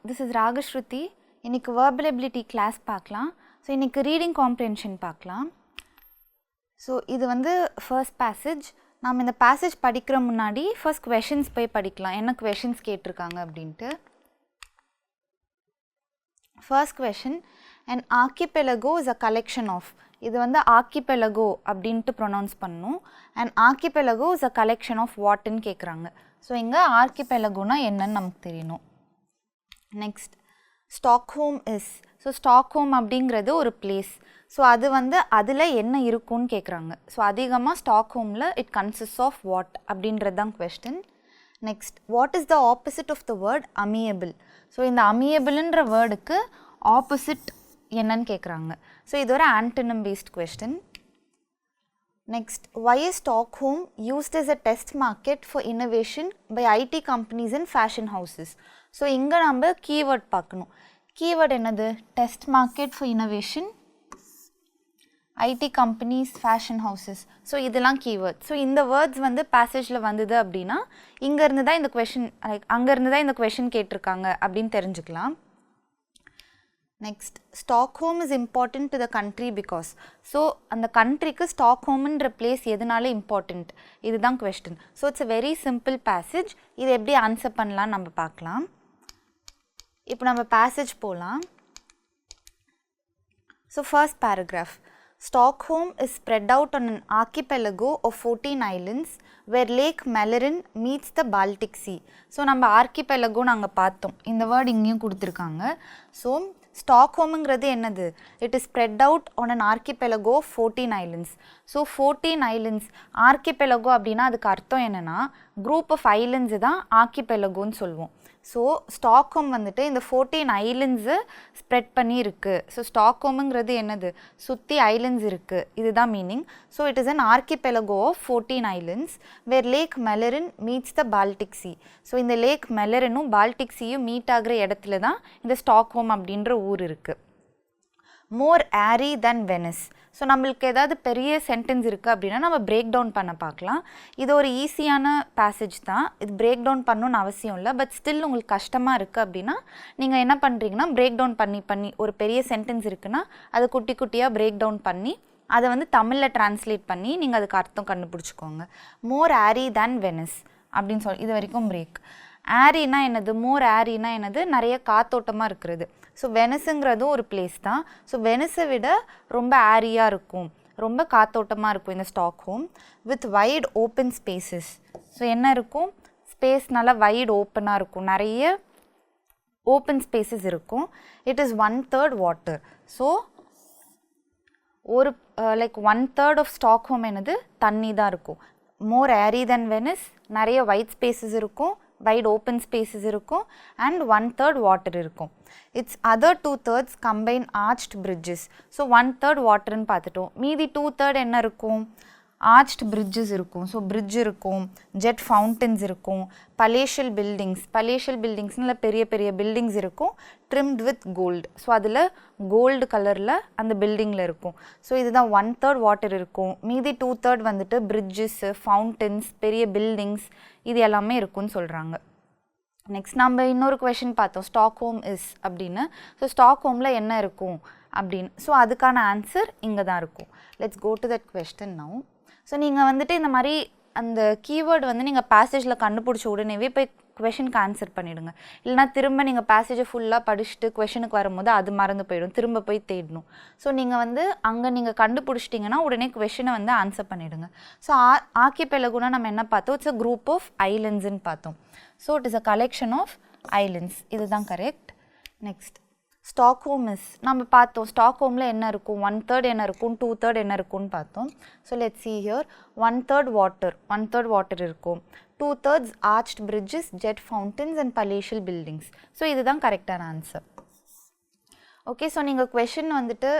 this is Ragashruti. இன்னைக்கு verbal ability class பார்க்கலாம். So இன்னைக்கு reading comprehension பார்க்கலாம். ஸோ இது வந்து first passage. நாம் இந்த passage படிக்கிற முன்னாடி first questions போய் படிக்கலாம். என்ன questions கேட்டிருக்காங்க அப்படின்ட்டு. First question, an archipelago is a collection of. இது வந்து archipelago அப்படின்ட்டு ப்ரொனவுன்ஸ் பண்ணணும். an archipelago is a collection of whatன்னு கேட்குறாங்க. ஸோ இங்கே archipelagoனா என்னன்னு நமக்கு தெரியணும். Next Stockholm is. So Stockholm அப்படிங்கிறது ஒரு பிளேஸ். ஸோ அது வந்து அதில் என்ன இருக்குன்னு கேட்குறாங்க. ஸோ அதிகமாக ஸ்டாக்ஹோமில் இட் கன்சிஸ்ட் ஆஃப் வாட் அப்படின்றது தான் question. Next, what is the opposite of the word amiable. So இந்த அமியபிள்ன்ற வேர்டுக்கு ஆப்போசிட் என்னன்னு கேட்குறாங்க. ஸோ இது ஒரு antonym based question. Next, why is Stockholm used as a test market for innovation by IT companies and fashion houses? So, இங்க நம்ம keyword பார்க்கணும். Keyword என்னது? Test market for innovation, IT companies, fashion houses. So, இதெல்லாம் keyword. So, இந்த words வந்து passageல வந்தது அப்படின்னா இங்க இருந்து தான் இந்த question, அங்க இருந்து தான் இந்த question கேட்டிருக்காங்க அப்படின்னு தெரிஞ்சுக்கலாம். Next, Stockholm is important to the country because. So, அந்த countryக்கு Stockholmன்ற place எதனால important? இதுதான் question. So, it's a very simple passage. இது எப்படி answer பண்ணலாம் நம்ம பார்க்கலாம். இப்போ நம்ம passage போலாம். So, first paragraph. Stockholm is spread out on an archipelago of 14 islands where Lake Mälaren meets the Baltic Sea. So, நம்ம archipelago நாங்க பார்த்தோம். இந்த word இங்கேயும் கொடுத்திருக்காங்க. So, ஸ்டாக்ஹோம்ங்கிறது என்னது? It is spread out on an archipelago 14 islands. So 14 islands. Archipelago அப்படின்னா அதுக்கு அர்த்தம் என்னென்னா குரூப் ஆஃப் ஐலண்ட்ஸு தான் ஆர்கிபெலகோன்னு சொல்லுவோம். ஸோ ஸ்டாக்ஹோம் வந்துட்டு இந்த 14 ஐலண்ட்ஸு ஸ்ப்ரெட் பண்ணி இருக்குது. ஸோ ஸ்டாக்ஹோமுங்கிறது என்னது? சுற்றி ஐலண்ட்ஸ் இருக்குது, இதுதான் meaning. So it is an archipelago of 14 islands where lake Malaren meets the Baltic sea. So இந்த லேக் மெலரினும் பால்டிக் சீயும் மீட் ஆகிற இடத்துல தான் இந்த ஸ்டாக்ஹோம் அப்படின்ற ஊர் இருக்குது. மோர் ஏரி தென் வெனிஸ். ஸோ நம்மளுக்கு ஏதாவது பெரிய சென்டென்ஸ் இருக்குது அப்படின்னா நம்ம பிரேக் டவுன் பண்ண பார்க்கலாம். இது ஒரு ஈஸியான பேசேஜ் தான். இது பிரேக் டவுன் பண்ணணுன்னு அவசியம் இல்லை. பட் ஸ்டில் உங்களுக்கு கஷ்டமாக இருக்குது அப்படின்னா நீங்கள் என்ன பண்ணுறீங்கன்னா பிரேக் டவுன் பண்ணி ஒரு பெரிய சென்டென்ஸ் இருக்குன்னா அதை குட்டி குட்டியாக பிரேக் டவுன் பண்ணி அதை வந்து தமிழில் ட்ரான்ஸ்லேட் பண்ணி நீங்கள் அதுக்கு அர்த்தம் கண்டுபிடிச்சிக்கோங்க. மோர் ஏரி தேன் வெனிஸ் அப்படின்னு சொல்லி இது வரைக்கும் பிரேக். ஏரினா என்னது? மோர் ஏரினா என்னது? நிறைய காத்தோட்டமாக இருக்கிறது. ஸோ வெனிஸுங்கிறதும் ஒரு பிளேஸ் தான். ஸோ வெனிஸை விட ரொம்ப ஏரியாக இருக்கும், ரொம்ப காத்தோட்டமாக இருக்கும் இந்த Stockholm. With wide open spaces. So என்ன இருக்கும்? ஸ்பேஸ் நல்லா வைட் ஓப்பனாக இருக்கும், நிறைய ஓப்பன் ஸ்பேசஸ் இருக்கும். It is 1/3 water. ஸோ ஒரு லைக் 1/3 ஆஃப் ஸ்டாக்ஹோம் என்னது? தண்ணி தான் இருக்கும். மோர் ஏரி தென் வெனிஸ், நிறைய வைட் ஸ்பேசஸ் இருக்கும், வைட் ஓப்பன் ஸ்பேசஸ் இருக்கும், அண்ட் 1/3 வாட்டர் இருக்கும். Its other 2/3 combine arched bridges. So 1/3 வாட்டர்னு பார்த்துட்டோம். மீதி 2/3 என்ன இருக்கும்? ஆர்ச்ட் பிரிட்ஜஸ் இருக்கும். ஸோ பிரிட்ஜ் இருக்கும், ஜெட் ஃபவுண்டன்ஸ் இருக்கும், பலேஷியல் பில்டிங்ஸ். பலேஷியல் பில்டிங்ஸ்னால் பெரிய பெரிய பில்டிங்ஸ் இருக்கும், ட்ரிம்ட் வித் கோல்டு. ஸோ அதில் கோல்டு கலரில் அந்த பில்டிங்கில் இருக்கும். ஸோ இதுதான் 1/3 வாட்டர் இருக்கும். மீதி 2/3 வந்துட்டு பிரிட்ஜஸ்ஸு, ஃபவுண்டன்ஸ், பெரிய பில்டிங்ஸ் இது எல்லாமே இருக்குன்னு சொல்கிறாங்க. நெக்ஸ்ட் நம்ம இன்னொரு கொஷின் பார்த்தோம், ஸ்டாக்ஹோம் இஸ் அப்படின்னு. ஸோ ஸ்டாக்ஹோமில் என்ன இருக்கும் அப்படின்னு. ஸோ அதுக்கான ஆன்சர் இங்கே தான் இருக்கும். Let's go to that question now. So நீங்கள் வந்துட்டு இந்த மாதிரி அந்த கீவேர்டு வந்து நீங்கள் பேசேஜில் கண்டுபிடிச்ச உடனேவே போய் கொஷனுக்கு ஆன்சர் பண்ணிவிடுங்க. இல்லைனா திரும்ப நீங்கள் பேசேஜை ஃபுல்லாக படிச்சுட்டு கொஷனுக்கு வரும்போது அது மறந்து போயிடும், திரும்ப போய் தேடணும். ஸோ நீங்கள் வந்து அங்கே நீங்கள் கண்டுபிடிச்சிட்டிங்கன்னா உடனே கொஷனை வந்து ஆன்சர் பண்ணிவிடுங்க. ஸோ ஆர்கிபெலகோனா நம்ம என்ன பார்த்தோம்? இட்ஸ் அ குரூப் ஆஃப் ஐலண்ட்ஸ்ன்னு பார்த்தோம். So it is a collection of islands. இதுதான் கரெக்ட். Next, Stockholm is. நம்ம பார்த்தோம் ஸ்டாக்ஹோமில் என்ன இருக்கும்? 1/3 என்ன இருக்கும், 2/3 என்ன இருக்கும்னு பார்த்தோம். So let's see here. 1/3 water, 1/3 water இருக்கும். 2/3 arched bridges, jet fountains and palatial buildings. So இதுதான் கரெக்டான ஆன்சர். ஓகே, ஸோ நீங்கள் கொஷின் வந்துட்டு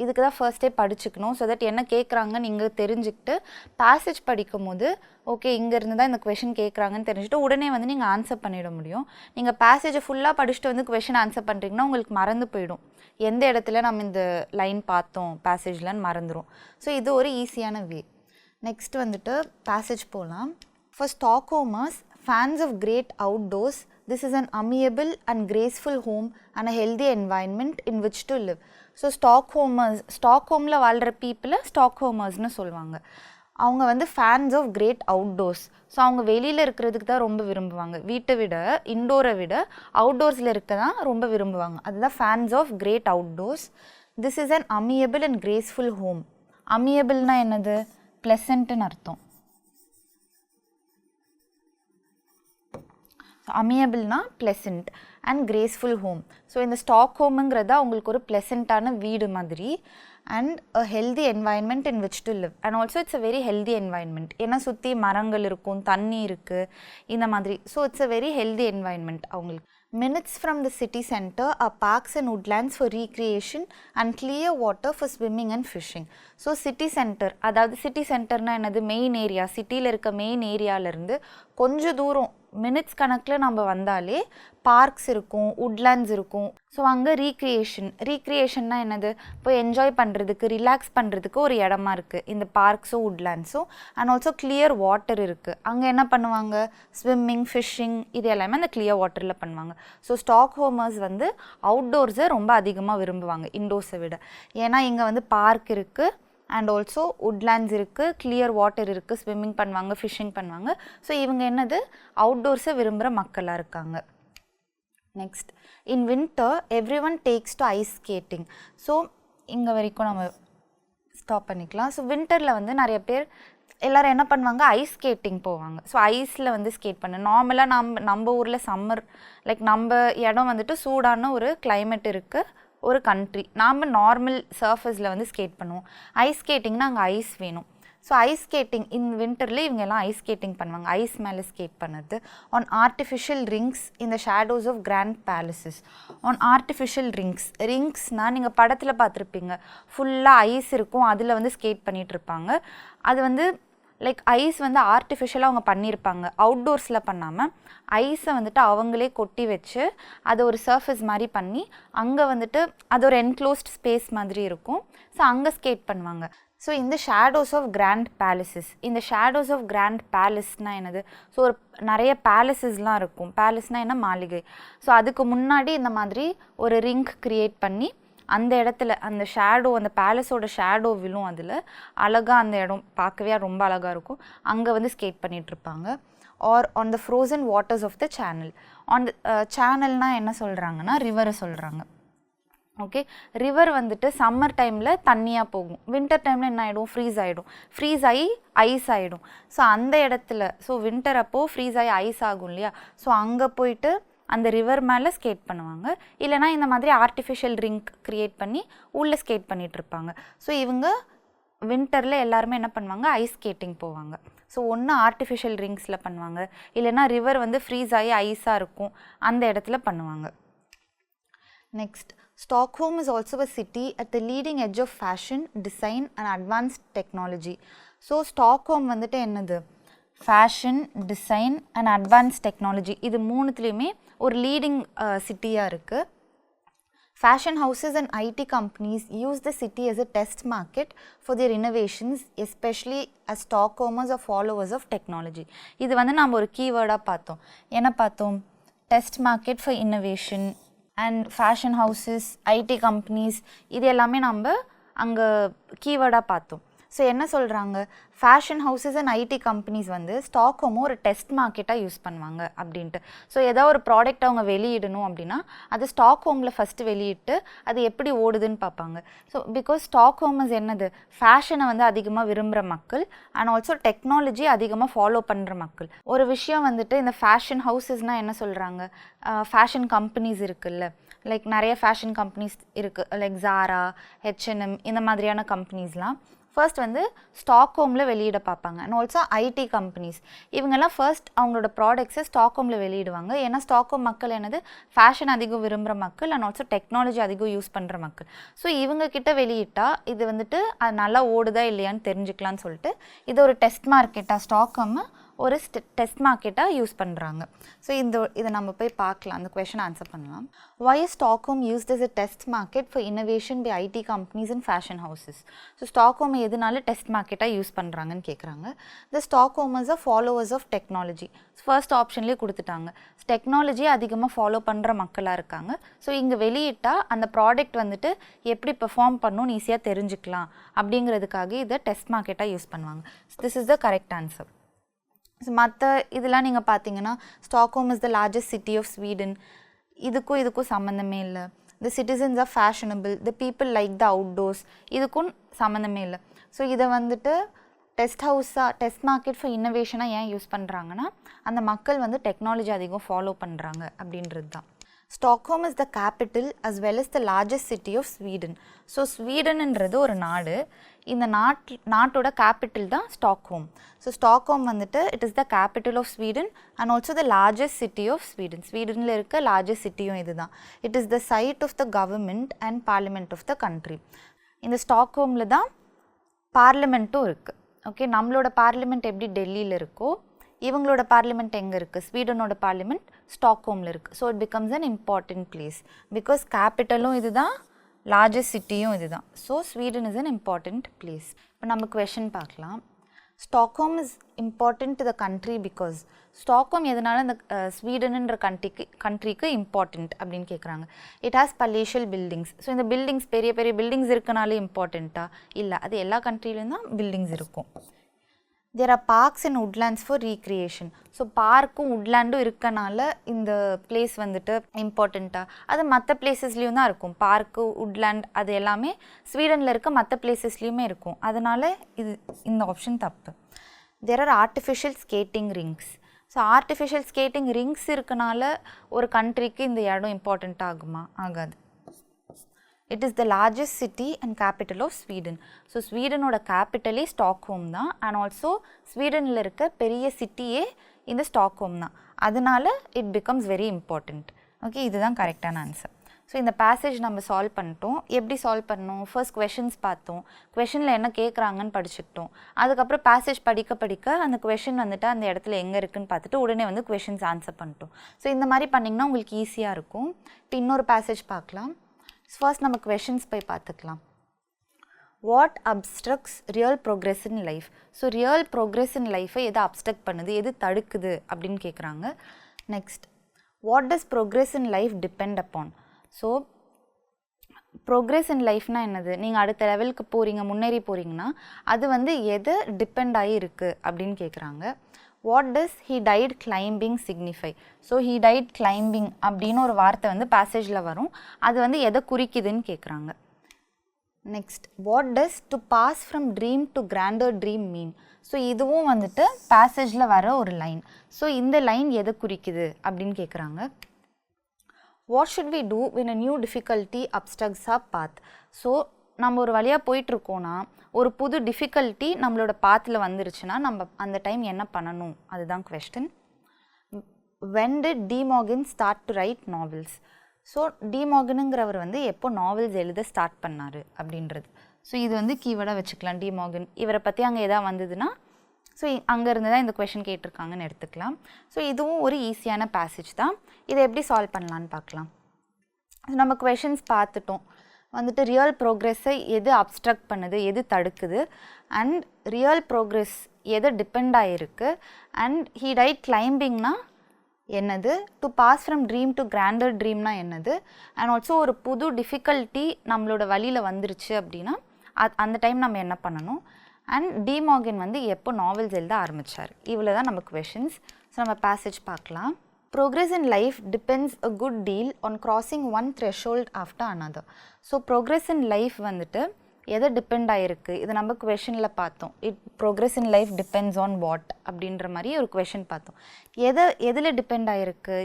இதுக்கு தான் ஃபர்ஸ்டே படிச்சுக்கணும். ஸோ தட் என்ன கேட்குறாங்கன்னு நீங்கள் தெரிஞ்சுக்கிட்டு பேசேஜ் படிக்கும் போது ஓகே இங்கேருந்து தான் இந்த கொஷின் கேட்குறாங்கன்னு தெரிஞ்சுட்டு உடனே வந்து நீங்கள் ஆன்சர் பண்ணிட முடியும். நீங்கள் பேசேஜை ஃபுல்லாக படிச்சுட்டு வந்து கொஷின் ஆன்சர் பண்ணுறீங்கன்னா உங்களுக்கு மறந்து போயிடும், எந்த இடத்துல நம்ம இந்த லைன் பார்த்தோம் பேசேஜ்லன்னு மறந்துடும். ஸோ இது ஒரு ஈஸியான வே. நெக்ஸ்ட் வந்துட்டு பேசேஜ் போகலாம். For Stockholmers, fans of great outdoors, this is an amiable and graceful home and a healthy environment in which to live. So ஸ்டாக்ஹோமில் வாழ்கிற பீப்புளை ஸ்டாக்ஹோமர்ஸ்னு சொல்லுவாங்க. அவங்க வந்து fans of great outdoors. So அவங்க வெளியில் இருக்கிறதுக்கு தான் ரொம்ப விரும்புவாங்க. வீட்டை விட இன்டோரை விட அவுட்டோர்ஸில் இருக்க தான் ரொம்ப விரும்புவாங்க. அதுதான் fans of great outdoors. This is an amiable and graceful home. அமியபிள்னா என்னது? ப்ளசண்ட்டுன்னு அர்த்தம். அமியபிள்னா pleasant and graceful home. So இந்த ஸ்டாக்ஹோமுங்கிறத அவங்களுக்கு ஒரு ப்ளசண்ட்டான வீடு மாதிரி. And a healthy environment in which to live. And also it's a very healthy environment. ஏன்னா சுற்றி மரங்கள் இருக்கும், தண்ணி இருக்குது, இந்த மாதிரி. So it's a very healthy environment அவங்களுக்கு. Minutes from the city center are parks and woodlands for recreation and clear water for swimming and fishing. So city center, அதாவது city centerனா என்னது? Main area. சிட்டியில் இருக்க மெயின் ஏரியாவிலேருந்து கொஞ்சம் தூரம் minutes கணக்கில் நம்ம வந்தாலே பார்க்ஸ் இருக்கும், உட்லேண்ட்ஸ் இருக்கும். ஸோ அங்கே ரீக்ரியேஷன்னா என்னது? இப்போ என்ஜாய் பண்ணுறதுக்கு, ரிலாக்ஸ் பண்ணுறதுக்கு ஒரு இடமா இருக்குது இந்த பார்க்ஸும் உட்லேண்ட்ஸும். அண்ட் ஆல்சோ கிளியர் வாட்டர் இருக்குது. அங்கே என்ன பண்ணுவாங்க? ஸ்விம்மிங், ஃபிஷ்ஷிங், இது எல்லாமே அந்த கிளியர் வாட்டரில் பண்ணுவாங்க. ஸோ ஸ்டாக்ஹோமர்ஸ் வந்து அவுட்டோர்ஸை ரொம்ப அதிகமாக விரும்புவாங்க இன்டோர்ஸை விட. ஏன்னா இங்கே வந்து பார்க் இருக்குது அண்ட் ஆல்சோ உட்லேண்ட்ஸ் இருக்குது, கிளியர் வாட்டர் இருக்குது, ஸ்விம்மிங் பண்ணுவாங்க, ஃபிஷ்ஷிங் பண்ணுவாங்க. ஸோ இவங்க என்னது? அவுட்டோர்ஸை விரும்புகிற மக்களாக இருக்காங்க. Next, in winter everyone takes to ice skating. So இங்கே வரைக்கும் நம்ம ஸ்டாப் பண்ணிக்கலாம். ஸோ வின்டரில் வந்து நிறைய பேர் எல்லோரும் என்ன பண்ணுவாங்க? ஐஸ் ஸ்கேட்டிங் போவாங்க. ஸோ ஐஸில் வந்து ஸ்கேட் பண்ண நார்மலாக நம்ம ஊரில் சம்மர், லைக் நம்ம இடம் வந்துட்டு சூடான ஒரு கிளைமேட் இருக்குது, ஒரு கண்ட்ரி. நாம் நார்மல் சர்ஃபேஸில் வந்து ஸ்கேட் பண்ணுவோம். ஐஸ் ஸ்கேட்டிங்னா அங்கே ஐஸ் வேணும். ஸோ ஐஸ் ஸ்கேட்டிங் இந்த வின்டரில் இவங்க எல்லாம் ஐஸ் ஸ்கேட்டிங் பண்ணுவாங்க. ஐஸ் மேலே ஸ்கேட் பண்ணுறது on artificial rinks in the shadows of grand palaces. On artificial ரிங்ஸ்னால் நீங்கள் படத்தில் பார்த்துருப்பீங்க, ஃபுல்லாக ஐஸ் இருக்கும், அதில் வந்து ஸ்கேட் பண்ணிகிட்ருப்பாங்க. அது வந்து லைக் ஐஸ் வந்து ஆர்டிஃபிஷியலாக அவங்க பண்ணியிருப்பாங்க. அவுட்டோர்ஸில் பண்ணாமல் ஐஸை வந்துட்டு அவங்களே கொட்டி வச்சு அதை ஒரு சர்ஃபேஸ் மாதிரி பண்ணி அங்கே வந்துட்டு அது ஒரு என்க்ளோஸ்ட் ஸ்பேஸ் மாதிரி இருக்கும். ஸோ அங்கே ஸ்கேட் பண்ணுவாங்க. ஸோ இந்த ஷேடோஸ் ஆஃப் கிராண்ட் பேலஸஸ், இந்த ஷேடோஸ் ஆஃப் கிராண்ட் பேலஸ்னால் என்னது? ஸோ ஒரு நிறைய பேலஸஸ்லாம் இருக்கும். பேலஸ்னால் என்ன? மாளிகை. ஸோ அதுக்கு முன்னாடி இந்த மாதிரி ஒரு ரிங் க்ரியேட் பண்ணி அந்த இடத்துல அந்த ஷேடோ, அந்த பேலஸோட ஷேடோ விழும், அதில் அழகாக அந்த இடம் பார்க்கவே ரொம்ப அழகாக இருக்கும். அங்கே வந்து ஸ்கேட் பண்ணிகிட்ருப்பாங்க. Or on the frozen waters of the channel. On the சேனல்னால் என்ன சொல்கிறாங்கன்னா ரிவரை சொல்கிறாங்க. ஓகே, ரிவர் வந்துட்டு சம்மர் டைமில் தண்ணியாக போகும், வின்டர் டைமில் என்ன ஆகிடும்? ஃப்ரீஸ் ஆகி ஐஸ் ஆகிடும். ஸோ அந்த இடத்துல வின்டர் அப்போது ஃப்ரீஸ் ஆகி ஐஸ் ஆகும் இல்லையா? ஸோ அங்கே போயிட்டு அந்த ரிவர் மேலே ஸ்கேட் பண்ணுவாங்க. இல்லைனா இந்த மாதிரி ஆர்டிஃபிஷியல் ரிங் க்ரியேட் பண்ணி உள்ளே ஸ்கேட் பண்ணிகிட்ருப்பாங்க. ஸோ இவங்க வின்டரில் எல்லாருமே என்ன பண்ணுவாங்க? ஐஸ் ஸ்கேட்டிங் போவாங்க. ஸோ ஒன்று ஆர்டிஃபிஷியல் ரிங்ஸில் பண்ணுவாங்க, இல்லைனா ரிவர் வந்து ஃப்ரீஸ் ஆகி ஐஸாக இருக்கும் அந்த இடத்துல பண்ணுவாங்க. Next, Stockholm is also a city at the leading edge of fashion, design and advanced technology. So Stockholm வந்துட்டு என்னது? Fashion, design and advance technology, இது மூணுத்துலேயுமே ஒரு லீடிங் சிட்டியாக இருக்குது. Fashion houses and IT companies use the city as a test market for their innovations, especially as Stockholmers are followers of technology. இது வந்து நம்ம ஒரு கீவேர்டாக பார்த்தோம். என்ன பார்த்தோம்? Test market for innovation and fashion houses, IT companies, இது எல்லாமே நம்ம அங்கே கீவேர்டாக பார்த்தோம். ஸோ என்ன சொல்கிறாங்க? Fashion houses and IT companies வந்து ஸ்டாக்ஹோமும் ஒரு டெஸ்ட் மார்க்கெட்டாக யூஸ் பண்ணுவாங்க அப்படின்ட்டு. ஸோ ஏதாவது ஒரு ப்ராடக்ட் அவங்க வெளியிடணும் அப்படின்னா அது ஸ்டாக்ஹோமில் ஃபஸ்ட்டு வெளியிட்டு அது எப்படி ஓடுதுன்னு பார்ப்பாங்க. ஸோ பிகாஸ் ஸ்டாக்ஹோமஸ் என்னது? ஃபேஷனை வந்து அதிகமாக விரும்புகிற மக்கள் அண்ட் ஆல்சோ டெக்னாலஜி அதிகமாக ஃபாலோ பண்ணுற மக்கள். ஒரு விஷயம் வந்துட்டு இந்த ஃபேஷன் ஹவுசஸ்னால் என்ன சொல்கிறாங்க? ஃபேஷன் கம்பெனிஸ் இருக்குல்ல, லைக் நிறைய ஃபேஷன் கம்பெனிஸ் இருக்குது, லைக் ஜாரா, H&M, இந்த மாதிரியான கம்பெனிஸ்லாம் ஃபர்ஸ்ட் வந்து ஸ்டாக்ஹோமில் வெளியிட பார்ப்பாங்க. அண்ட் ஆல்சோ ஐடி கம்பெனிஸ் இவங்கெல்லாம் ஃபர்ஸ்ட் அவங்களோட ப்ராடக்ட்ஸை ஸ்டாக்ஹோமில் வெளியிடுவாங்க. ஏன்னா ஸ்டாக்ஹோம் மக்கள் என்னது? ஃபேஷன் அதிகம் விரும்புகிற மக்கள் அண்ட் ஆல்சோ டெக்னாலஜி அதிகம் யூஸ் பண்ணுற மக்கள். ஸோ இவங்கக்கிட்ட வெளியிட்டால் இது வந்துட்டு அது நல்லா ஓடுதா இல்லையான்னு தெரிஞ்சுக்கலான்னு சொல்லிட்டு இது ஒரு டெஸ்ட் மார்க்கெட்டாக ஸ்டாக்ஹோமை ஒரு டெஸ்ட் மார்க்கெட்டாக யூஸ் பண்ணுறாங்க. ஸோ இதை நம்ம போய் பார்க்கலாம், அந்த கொஷன் ஆன்சர் பண்ணலாம். Why is Stockholm used as a test market for innovation by IT companies and fashion houses? So Stockholm எதனால டெஸ்ட் மார்க்கெட்டாக யூஸ் பண்ணுறாங்கன்னு கேட்குறாங்க. The Stockholmers are followers of technology. First ஆப்ஷன்லேயே கொடுத்துட்டாங்க, டெக்னாலஜியை அதிகமாக ஃபாலோ பண்ணுற மக்களாக இருக்காங்க. ஸோ இங்கே வெளியிட்டால் அந்த ப்ராடக்ட் வந்துட்டு எப்படி பெர்ஃபார்ம் பண்ணணும்னு ஈஸியாக தெரிஞ்சுக்கலாம் அப்படிங்கிறதுக்காக இதை டெஸ்ட் மார்க்கெட்டாக யூஸ் பண்ணுவாங்க. This is the correct answer. So மற்ற இதெல்லாம் நீங்கள் பார்த்தீங்கன்னா Stockholm is the largest city of Sweden, இதுக்கும் சம்மந்தமே இல்லை. The citizens are fashionable, the people like the outdoors, இதுக்கும் சம்மந்தமே இல்லை. ஸோ இதை வந்துட்டு டெஸ்ட் மார்க்கெட் ஃபார் இன்னோவேஷனாக ஏன் யூஸ் பண்ணுறாங்கன்னா அந்த மக்கள் வந்து டெக்னாலஜி அதிகம் ஃபாலோ பண்ணுறாங்க அப்படின்றது தான். Stockholm is the capital as well as the largest city of Sweden. So ஸ்வீடன்ன்றது ஒரு நாடு, இந்த நாட்டோட கேபிட்டல் தான் ஸ்டாக்ஹோம். ஸோ ஸ்டாக்ஹோம் வந்துட்டு it is the capital of Sweden and also the largest city of Sweden. ஸ்வீடனில் இருக்க லார்ஜஸ்ட் சிட்டியும் இது தான். It is the site of the government and parliament of the country. இந்த ஸ்டாக்ஹோமில் தான் பார்லிமெண்ட்டும் இருக்குது. ஓகே, நம்மளோட பார்லிமெண்ட் எப்படி டெல்லியில் இருக்கோ இவங்களோட பார்லிமெண்ட் எங்கே இருக்குது, ஸ்வீடனோட பார்லிமெண்ட் ஸ்டாக்ஹோமில் இருக்குது. So it becomes an important place because கேபிட்டலும் இது தான், லார்ஜஸ்ட் சிட்டியும் இது தான். So Sweden is an important place. இப்போ நம்ம கொஷின் பார்க்கலாம். Stockholm is important to the country because Stockholm எதனால இந்த ஸ்வீடனுன்ற கண்ட்ரிக்கு இம்பார்ட்டண்ட் அப்படின்னு கேட்குறாங்க. It has palatial buildings. So இந்த பில்டிங்ஸ் பெரிய பெரிய பில்டிங்ஸ் இருக்கனாலே இம்பார்ட்டண்ட்டா? இல்லை, அது எல்லா கண்ட்ரிலையும் தான் பில்டிங்ஸ் இருக்கும். There are parks and woodlands for recreation. So பார்க்கும் உட்லேண்டும் இருக்கனால இந்த பிளேஸ் வந்துட்டு இம்பார்ட்டண்ட்டாக, அது மற்ற பிளேசஸ்லேயும் தான் இருக்கும். பார்க்கு, உட்லேண்ட் அது எல்லாமே ஸ்வீடனில் இருக்க மற்ற பிளேசஸ்லேயுமே இருக்கும். அதனால் இந்த ஆப்ஷன் தப்பு. There are artificial skating rinks. So artificial skating rings இருக்கனால ஒரு கண்ட்ரிக்கு இந்த இடம் இம்பார்ட்டண்ட் ஆகுமா? ஆகாது. It is the largest city and capital of Sweden. So ஸ்வீடனோட கேபிட்டலே ஸ்டாக்ஹோம் தான் அண்ட் ஆல்சோ ஸ்வீடனில் இருக்க பெரிய சிட்டியே இந்த ஸ்டாக்ஹோம் தான். அதனால it becomes very important. Okay, இதுதான் கரெக்டான ஆன்சர். ஸோ இந்த பேசேஜ் நம்ம சால்வ் பண்ணிட்டோம். எப்படி சால்வ் பண்ணோம்? ஃபர்ஸ்ட் கொஷின்ஸ் பார்த்தோம், கொஷனில் என்ன கேட்குறாங்கன்னு படிச்சுக்கிட்டோம். அதுக்கப்புறம் பேசேஜ் படிக்க அந்த கொஷின் வந்துட்டு அந்த இடத்துல எங்கே இருக்குன்னு பார்த்துட்டு உடனே வந்து கொஷின்ஸ் ஆன்சர் பண்ணிட்டோம். ஸோ இந்த மாதிரி பண்ணிங்கன்னா உங்களுக்கு ஈஸியாக இருக்கும். இப்போ இன்னொரு பேசேஜ் பார்க்கலாம். ஃபர்ஸ்ட் நம்ம கொஷின்ஸ் போய் பார்த்துக்கலாம். What abstracts real progress in life? So real progress in லைஃபை எது அப்ஸ்ட்ரக்ட் பண்ணுது, எது தடுக்குது அப்படின்னு கேட்குறாங்க. Next, what does progress in life depend upon? So progress in லைஃப்னா என்னது? நீங்கள் அடுத்த லெவலுக்கு போகிறீங்க, முன்னேறி போகிறீங்கன்னா அது வந்து எது டிபெண்ட் ஆகி இருக்குது அப்படின்னு கேட்குறாங்க. What does he tight climbing signify? So he tight climbing அப்படின்னு ஒரு வார்த்தை வந்து பேசேஜில் வரும், அது வந்து எதை குறிக்குதுன்னு கேட்குறாங்க. Next, what does to pass from dream to grander dream mean? So இதுவும் வந்துட்டு பேசேஜில் வர ஒரு லைன். ஸோ இந்த லைன் எதை குறிக்குது அப்படின்னு கேட்குறாங்க. What should we do when a new difficulty obstructs our path? So நம்ம ஒரு வழியாக போயிட்டுருக்கோன்னா ஒரு புது டிஃபிகல்ட்டி நம்மளோட பாத்தில் வந்துருச்சுன்னா நம்ம அந்த டைம் என்ன பண்ணணும், அதுதான் question. when did De Morgan start to write novels? So De மார்கனுங்கிறவர் வந்து எப்போ நாவல்ஸ் எழுத ஸ்டார்ட் பண்ணார் அப்படின்றது. ஸோ இது வந்து கீவேர்டாக வச்சுக்கலாம். டி மார்கன் இவரை பற்றி அங்கே எதாவது வந்ததுன்னா ஸோ அங்கேருந்து தான் இந்த கொஷின் கேட்டிருக்காங்கன்னு எடுத்துக்கலாம். ஸோ இதுவும் ஒரு ஈஸியான பேசேஜ் தான். இதை எப்படி சால்வ் பண்ணலான்னு பார்க்கலாம். நம்ம கொஷின்ஸ் பார்த்துட்டோம். வந்துட்டு ரியல் ப்ரோக்ரெஸ்ஸை எது அப்ஸ்ட்ரக்ட் பண்ணுது, எது தடுக்குது, அண்ட் ரியல் ப்ரோக்ரெஸ் எது டிபெண்ட் ஆகிருக்கு, அண்ட் ஹீ டைட் கிளைம்பிங்னா என்னது, to pass from dream to grander ட்ரீம்னா என்னது, அண்ட் ஆல்சோ ஒரு புது டிஃபிகல்ட்டி நம்மளோட வழியில் வந்துருச்சு அப்படின்னா அந்த டைம் நம்ம என்ன பண்ணணும், அண்ட் டி மார்கன் வந்து எப்போ நாவல்ஸ் எழுத ஆரம்பித்தார். இவ்வளோ தான் நம்ம கொஷின்ஸ். ஸோ நம்ம பேசேஜ் பார்க்கலாம். Progress in life depends a good deal on crossing one threshold after another. So progress in life வந்துட்டு எதை டிபெண்ட் ஆகிருக்கு, இது நம்ம கொஷனில் பார்த்தோம். Progress in life depends on what அப்படின்ற மாதிரி ஒரு கொஷின் பார்த்தோம். எதில் டிபெண்ட் ஆகிருக்கு?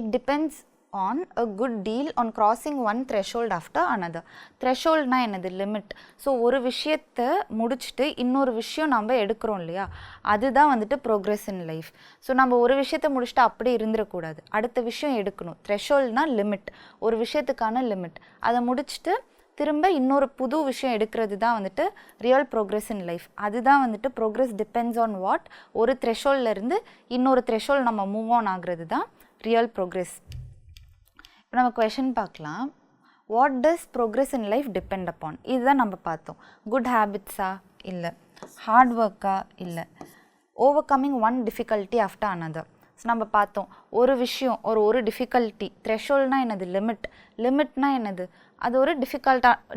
It depends on a good deal on crossing one threshold after another. thresholdனா என்னது? லிமிட். ஸோ ஒரு விஷயத்தை முடிச்சுட்டு இன்னொரு விஷயம் நம்ம எடுக்கிறோம் இல்லையா, அதுதான் வந்துட்டு ப்ரோக்ரெஸ் இன் லைஃப். ஸோ நம்ம ஒரு விஷயத்தை முடிச்சுட்டு அப்படியே இருந்துடக்கூடாது, அடுத்த விஷயம் எடுக்கணும். thresholdனா லிமிட், ஒரு விஷயத்துக்கான லிமிட். அதை முடிச்சுட்டு திரும்ப இன்னொரு புது விஷயம் எடுக்கிறது தான் வந்துட்டு ரியல் ப்ரோக்ரஸ் இன் லைஃப். அதுதான் வந்துட்டு ப்ரோக்ரஸ் டிபெண்ட்ஸ் ஆன் வாட், ஒரு த்ரெஷோல்ட்லேருந்து இன்னொரு த்ரெஷோல்ட் நம்ம மூவ் ஆன் ஆகுறது தான் ரியல் ப்ரோக்ரஸ். இப்போ நம்ம கொஷின் பார்க்கலாம். What does progress in life depend upon? இதுதான் நம்ம பார்த்தோம். குட் ஹேபிட்ஸா? இல்லை. ஹார்ட் ஒர்க்கா? இல்லை. Over coming one difficulty after another. So நம்ம பார்த்தோம், ஒரு விஷயம் ஒரு டிஃபிகல்ட்டி, த்ரெஷோல்ட்னா என்னது, லிமிட்னா என்னது, அது ஒரு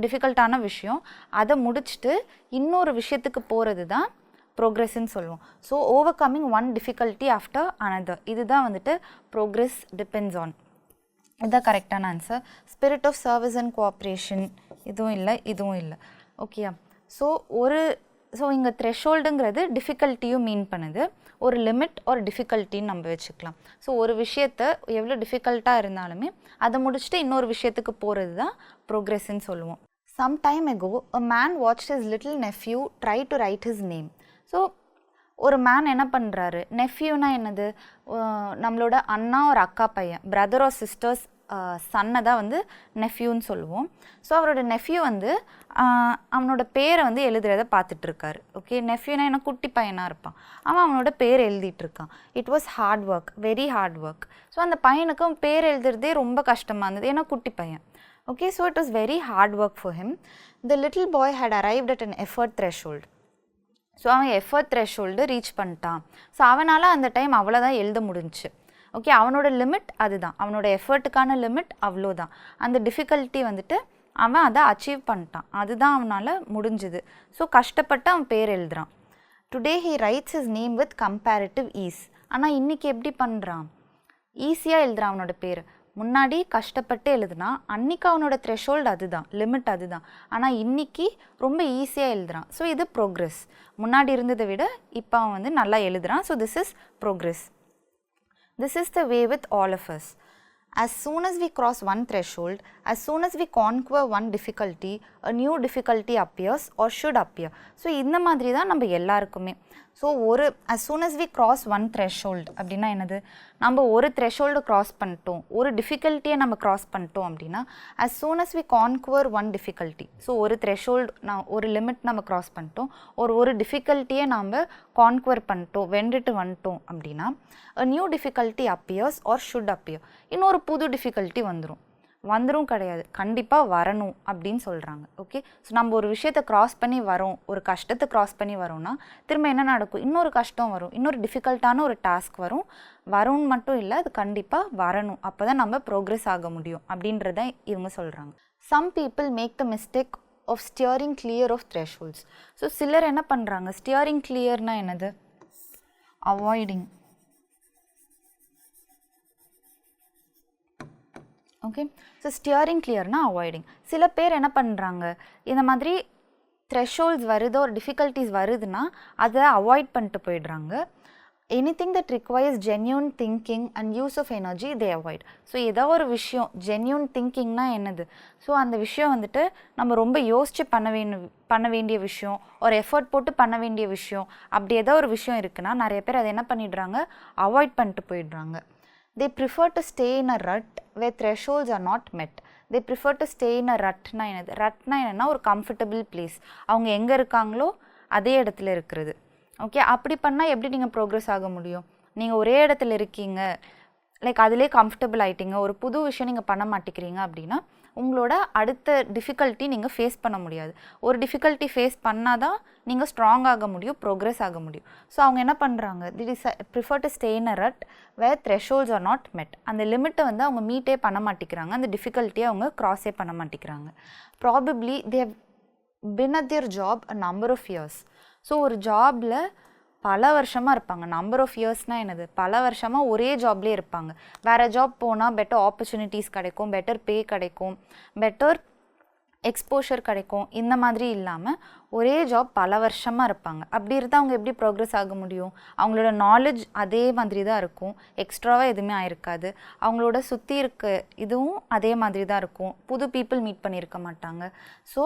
டிஃபிகல்ட்டான விஷயம். அதை முடிச்சுட்டு இன்னொரு விஷயத்துக்கு போகிறது தான் ப்ரோக்ரெஸ்ன்னு சொல்லுவோம். So overcoming one difficulty after another, இதுதான் வந்துட்டு ப்ரோக்ரெஸ் டிபெண்ட்ஸ் ஆன். இதுதான் கரெக்டான answer. Spirit of service and cooperation, இதுவும் இல்லை, இதுவும் இல்லை. ஓகேயா? ஸோ இங்கே த்ரெஷோல்டுங்கிறது டிஃபிகல்ட்டியும் மீன் பண்ணுது, ஒரு லிமிட் ஒரு டிஃபிகல்ட்டின்னு நம்ம வச்சுக்கலாம். ஸோ ஒரு விஷயத்தை எவ்வளோ டிஃபிகல்ட்டாக இருந்தாலுமே அதை முடிச்சுட்டு இன்னொரு விஷயத்துக்கு போகிறது தான் ப்ரோக்ரெஸ்ன்னு சொல்லுவோம். Some time ago a man watched his little nephew try to write his name. So ஒரு மேன் என்ன பண்ணுறாரு, நெஃப்யூனா என்னது, நம்மளோட அண்ணா ஒரு அக்கா பையன், பிரதர் ஆர் சிஸ்டர்ஸ் சன்னை தான் வந்து நெஃப்யூன்னு சொல்லுவோம். ஸோ அவரோட நெஃப்யூ வந்து அவனோட பேரை வந்து எழுதுறத பார்த்துட்ருக்காரு. ஓகே, நெஃப்யூனா என்ன, குட்டி பையனாக இருப்பான், அவனோட பேர் எழுதிட்டுருக்கான். It was hard work, very hard work. So அந்த பையனுக்கும் பேர் எழுதுறதே ரொம்ப கஷ்டமாக இருந்தது, ஏன்னா குட்டி பையன். Okay, so it was very hard work for him. The little boy had arrived at an effort threshold. So அவன் எஃபர்ட் த்ரெஷோல்டு ரீச் பண்ணிட்டான். ஸோ அவனால் அந்த டைம் அவ்வளோதான் எழுத முடிஞ்சிச்சு. ஓகே, அவனோட லிமிட் அதுதான், அவனோட எஃபர்ட்டுக்கான லிமிட் அவ்வளோதான். அந்த டிஃபிகல்ட்டி வந்துட்டு அவன் அதை அச்சீவ் பண்ணிட்டான், அதுதான் அவனால் முடிஞ்சுது. ஸோ கஷ்டப்பட்டு அவன் பேர் எழுதுறான். Today he writes his name with comparative ease. ஆனால் இன்றைக்கி எப்படி பண்ணுறான், ஈஸியாக எழுதுறான் அவனோட பேர். முன்னாடி கஷ்டப்பட்டு எழுதுனா, அன்றைக்கி அவனோட த்ரெஷோல்டு அதுதான், லிமிட் அதுதான். ஆனால் இன்றைக்கி ரொம்ப ஈஸியாக எழுதுறான். ஸோ இது ப்ரோக்ரெஸ். முன்னாடி இருந்ததை விட இப்போ அவன் வந்து நல்லா எழுதுறான். So this is progress. This is the way with all of us. As soon as we cross one threshold, as soon as we conquer one difficulty, a new difficulty appears or should appear. So இந்த மாதிரி தான் நம்ம எல்லாருக்குமே. So as soon as we cross one threshold அப்படின்னா என்னது, நம்ம ஒரு threshold cross பண்ணிட்டோம், ஒரு டிஃபிகல்ட்டியை நம்ம க்ராஸ் பண்ணிட்டோம் அப்படின்னா as soon as we conquer one difficulty, so ஒரு த்ரெஷோல்டு ஒரு லிமிட் நம்ம க்ராஸ் பண்ணிட்டோம், ஒரு டிஃபிகல்ட்டியை நம்ம கான்குவர் பண்ணிட்டோம், வென்றுட்டு வந்துட்டோம் அப்படின்னா a new difficulty appears or should appear. இன்னொரு புது டிஃபிகல்ட்டி வந்துடும் கிடையாது, கண்டிப்பாக வரணும் அப்படின்னு சொல்கிறாங்க. ஓகே, ஸோ நம்ம ஒரு விஷயத்தை க்ராஸ் பண்ணி வரோம், ஒரு கஷ்டத்தை க்ராஸ் பண்ணி வரோம்னா திரும்ப என்ன நடக்கும், இன்னொரு கஷ்டம் வரும், இன்னொரு டிஃபிகல்ட்டான ஒரு டாஸ்க் வரும்னு மட்டும் இல்லை, அது கண்டிப்பாக வரணும். அப்போ தான் நம்ம ப்ரோக்ரெஸ் ஆக முடியும் அப்படின்றத இவங்க சொல்கிறாங்க. Some people make the mistake of steering clear of thresholds. So சிலர் என்ன பண்ணுறாங்க, ஸ்டியரிங் கிளியர்னா என்னது, அவாய்டிங். ஓகே, ஸோ ஸ்டியரிங் கிளியர்னா அவாய்டிங். சில பேர் என்ன பண்ணுறாங்க, இந்த மாதிரி த்ரெஷோல்ட்ஸ் வருது, ஒரு டிஃபிகல்ட்டிஸ் வருதுன்னா அதை அவாய்ட் பண்ணிட்டு போயிடுறாங்க. Anything that requires genuine thinking and use of energy they avoid. So ஏதோ ஒரு விஷயம், ஜென்யூன் திங்கிங்னா என்னது, ஸோ அந்த விஷயம் வந்துட்டு நம்ம ரொம்ப யோசித்து பண்ண வேண்டிய விஷயம், ஒரு எஃபர்ட் போட்டு பண்ண வேண்டிய விஷயம், அப்படி ஏதோ ஒரு விஷயம் இருக்குன்னா நிறைய பேர் அதை என்ன பண்ணிடுறாங்க, அவாய்ட் பண்ணிட்டு போயிடுறாங்க. They prefer to stay in a rut where thresholds are not met. They prefer to stay in a rutனா என்னது, ரட்னா என்னென்னா ஒரு கம்ஃபர்டபுள் பிளேஸ், அவங்க எங்கே இருக்காங்களோ அதே இடத்துல இருக்கிறது. ஓகே, அப்படி பண்ணால் எப்படி நீங்கள் ப்ரோக்ரெஸ் ஆக முடியும், நீங்கள் ஒரே இடத்துல இருக்கீங்க, லைக் அதிலே கம்ஃபர்டபுள் ஆகிட்டீங்க, ஒரு புது விஷயம் நீங்கள் பண்ண மாட்டேங்கிறீங்க அப்படின்னா உங்களோட அடுத்த டிஃபிகல்ட்டி நீங்கள் ஃபேஸ் பண்ண முடியாது. ஒரு டிஃபிகல்ட்டி ஃபேஸ் பண்ணால் தான் நீங்கள் ஸ்ட்ராங் ஆக முடியும், ப்ரோக்ரெஸ் ஆக முடியும். ஸோ அவங்க என்ன பண்ணுறாங்க, prefer to stay in a rut where thresholds are not met. அந்த லிமிட்டை வந்து அவங்க மீட்டே பண்ண மாட்டேங்கிறாங்க, அந்த டிஃபிகல்ட்டியை அவங்க க்ராஸே பண்ண மாட்டேங்கிறாங்க. Probably they have been at their job a number of years. So ஒரு ஜாபில் பல வருஷமாக இருப்பாங்க. நம்பர் ஆஃப் இயர்ஸ்னால் என்னது, பல வருஷமாக ஒரே ஜாப்லேயே இருப்பாங்க. வேறு ஜாப் போனால் பெட்டர் ஆப்பர்ச்சுனிட்டிஸ் கிடைக்கும், பெட்டர் பே கிடைக்கும், பெட்டர் எக்ஸ்போஷர் கிடைக்கும். இந்த மாதிரி இல்லாமல் ஒரே ஜாப் பல வருஷமாக இருப்பாங்க. அப்படி இருந்தால் அவங்க எப்படி ப்ரோக்ரெஸ் ஆக முடியும், அவங்களோட நாலேஜ் அதே மாதிரி தான் இருக்கும், எக்ஸ்ட்ராவாக எதுவுமே ஆயிருக்காது, அவங்களோட சுற்றி இருக்க இதுவும் அதே மாதிரி தான் இருக்கும், புது பீப்புள் மீட் பண்ணியிருக்க மாட்டாங்க. So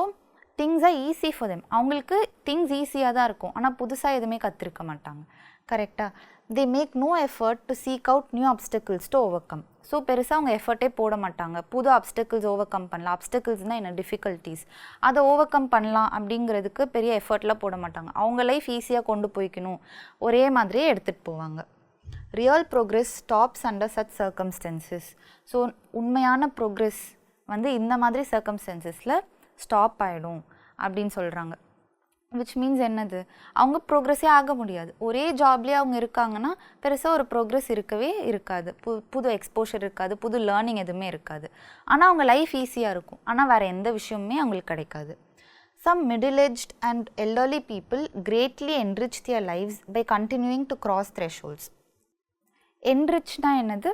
things are easy for them. அவங்களுக்கு திங்ஸ் ஈஸியாக தான் இருக்கும், ஆனால் புதுசாக எதுவுமே கற்றுருக்க மாட்டாங்க. கரெக்டாக? They make no effort to seek out new obstacles to overcome. So பெருசாக அவங்க எஃபர்ட்டே போட மாட்டாங்க. புது அப்டக்கிள்ஸ் ஓவர் கம் பண்ணலாம். அப்டக்கிள்ஸ்னால் என்ன, டிஃபிகல்ட்டிஸ், அதை ஓவர் கம் பண்ணலாம் அப்படிங்கிறதுக்கு பெரிய எஃபர்ட்லாம் போட மாட்டாங்க. அவங்க லைஃப் ஈஸியாக கொண்டு போய்க்கணும், ஒரே மாதிரியே எடுத்துகிட்டு போவாங்க. Real progress stops under such circumstances. So உண்மையான ப்ரோக்ரெஸ் வந்து இந்த மாதிரி சர்க்கம்ஸ்டன்சஸில் ஸ்டாப் ஆகிடும் அப்படின்னு சொல்கிறாங்க. விச் மீன்ஸ் என்னது, அவங்க ப்ரோக்ரெஸ்ஸே ஆக முடியாது. ஒரே ஜாப்லேயே அவங்க இருக்காங்கன்னா பெருசாக ஒரு ப்ரோக்ரெஸ் இருக்கவே இருக்காது, புது எக்ஸ்போஷர் இருக்காது, புது லேர்னிங் எதுவுமே இருக்காது. ஆனால் அவங்க லைஃப் ஈஸியாக இருக்கும், ஆனால் வேறு எந்த விஷயமுமே அவங்களுக்கு கிடைக்காது. Some middle-aged and elderly people greatly enrich their lives by continuing to cross thresholds. Enrichனா என்னது,